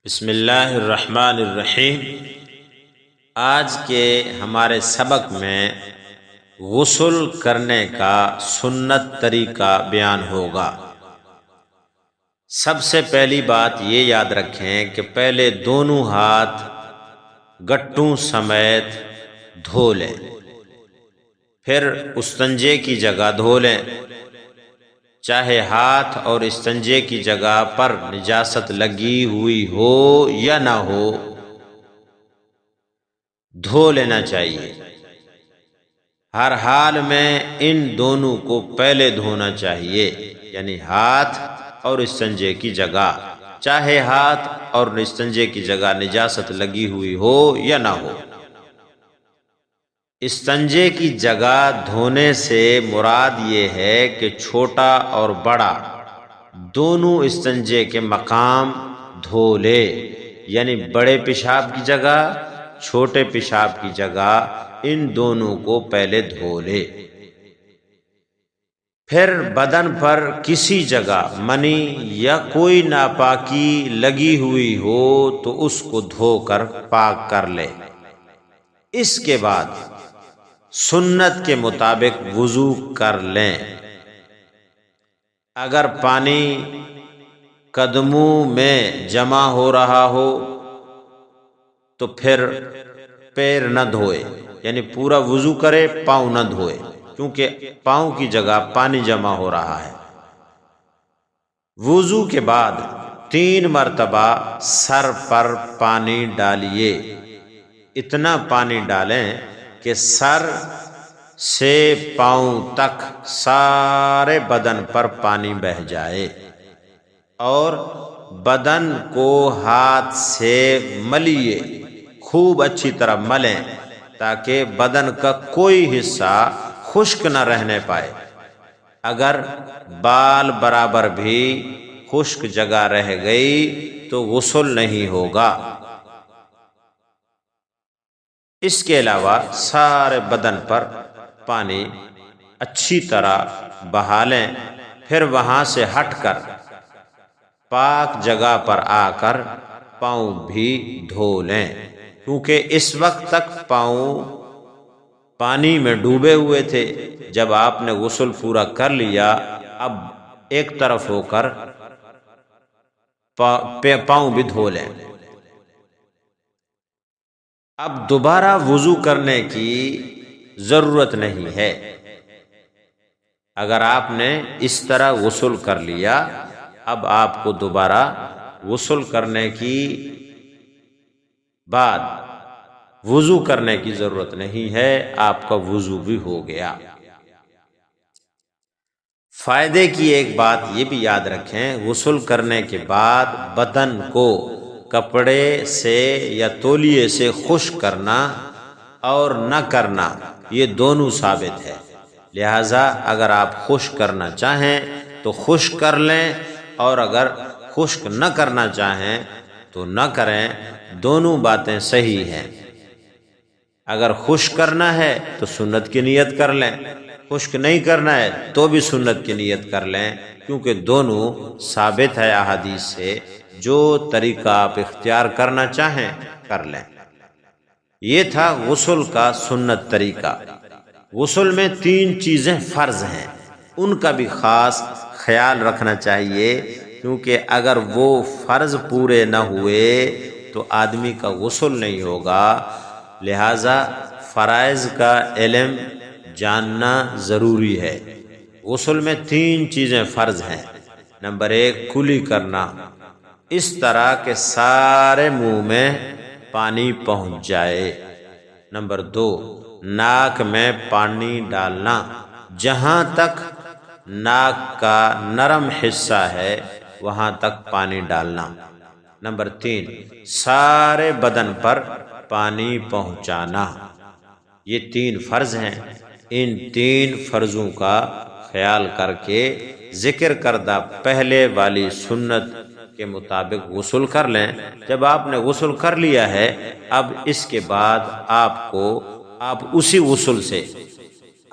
بسم اللہ الرحمن الرحیم۔ آج کے ہمارے سبق میں غسل کرنے کا سنت طریقہ بیان ہوگا۔ سب سے پہلی بات یہ یاد رکھیں کہ پہلے دونوں ہاتھ گٹوں سمیت دھو لیں، پھر استنجے کی جگہ دھو لیں۔ چاہے ہاتھ اور استنجے کی جگہ پر نجاست لگی ہوئی ہو یا نہ ہو، دھو لینا چاہیے۔ ہر حال میں ان دونوں کو پہلے دھونا چاہیے، یعنی ہاتھ اور استنجے کی جگہ، چاہے ہاتھ اور استنجے کی جگہ نجاست لگی ہوئی ہو یا نہ ہو۔ استنجے کی جگہ دھونے سے مراد یہ ہے کہ چھوٹا اور بڑا دونوں استنجے کے مقام دھو لے، یعنی بڑے پیشاب کی جگہ، چھوٹے پیشاب کی جگہ، ان دونوں کو پہلے دھو لے۔ پھر بدن پر کسی جگہ منی یا کوئی ناپاکی لگی ہوئی ہو تو اس کو دھو کر پاک کر لے۔ اس کے بعد سنت کے مطابق وضو کر لیں۔ اگر پانی قدموں میں جمع ہو رہا ہو تو پھر پیر نہ دھوئے، یعنی پورا وضو کرے، پاؤں نہ دھوئے، کیونکہ پاؤں کی جگہ پانی جمع ہو رہا ہے۔ وضو کے بعد 3 مرتبہ سر پر پانی ڈالیے۔ اتنا پانی ڈالیں کہ سر سے پاؤں تک سارے بدن پر پانی بہہ جائے، اور بدن کو ہاتھ سے ملیے، خوب اچھی طرح ملیں تاکہ بدن کا کوئی حصہ خشک نہ رہنے پائے۔ اگر بال برابر بھی خشک جگہ رہ گئی تو غسل نہیں ہوگا۔ اس کے علاوہ سارے بدن پر پانی اچھی طرح بہا لیں، پھر وہاں سے ہٹ کر پاک جگہ پر آ کر پاؤں بھی دھو لیں، کیونکہ اس وقت تک پاؤں پانی میں ڈوبے ہوئے تھے۔ جب آپ نے غسل پورا کر لیا، اب ایک طرف ہو کر پاؤں بھی دھو لیں۔ اب دوبارہ وضو کرنے کی ضرورت نہیں ہے۔ اگر آپ نے اس طرح غسل کر لیا، اب آپ کو دوبارہ غسل کرنے کی بعد وضو کرنے کی ضرورت نہیں ہے، آپ کا وضو بھی ہو گیا۔ فائدے کی ایک بات یہ بھی یاد رکھیں، غسل کرنے کے بعد بدن کو کپڑے سے یا تولیے سے خشک کرنا اور نہ کرنا، یہ دونوں ثابت ہے۔ لہذا اگر آپ خشک کرنا چاہیں تو خشک کر لیں، اور اگر خشک نہ کرنا چاہیں تو نہ کریں، دونوں باتیں صحیح ہیں۔ اگر خشک کرنا ہے تو سنت کی نیت کر لیں، خشک نہیں کرنا ہے تو بھی سنت کی نیت کر لیں، کیونکہ دونوں ثابت ہے احادیث سے۔ جو طریقہ آپ اختیار کرنا چاہیں کر لیں۔ یہ تھا غسل کا سنت طریقہ۔ غسل میں 3 چیزیں فرض ہیں، ان کا بھی خاص خیال رکھنا چاہیے، کیونکہ اگر وہ فرض پورے نہ ہوئے تو آدمی کا غسل نہیں ہوگا۔ لہذا فرائض کا علم جاننا ضروری ہے۔ غسل میں 3 چیزیں فرض ہیں۔ نمبر 1، کلی کرنا، اس طرح کہ سارے منہ میں پانی پہنچ جائے۔ نمبر 2، ناک میں پانی ڈالنا، جہاں تک ناک کا نرم حصہ ہے وہاں تک پانی ڈالنا۔ نمبر 3، سارے بدن پر پانی پہنچانا۔ یہ 3 فرض ہیں۔ ان 3 فرضوں کا خیال کر کے ذکر کردہ پہلے والی سنت کے مطابق غسل کر لیں۔ جب آپ نے غسل کر لیا ہے، اب اس کے بعد آپ اسی غسل سے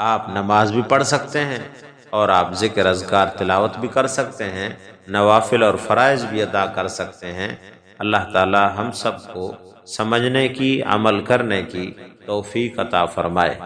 آپ نماز بھی پڑھ سکتے ہیں، اور آپ ذکر اذکار تلاوت بھی کر سکتے ہیں، نوافل اور فرائض بھی ادا کر سکتے ہیں۔ اللہ تعالی ہم سب کو سمجھنے کی، عمل کرنے کی توفیق عطا فرمائے۔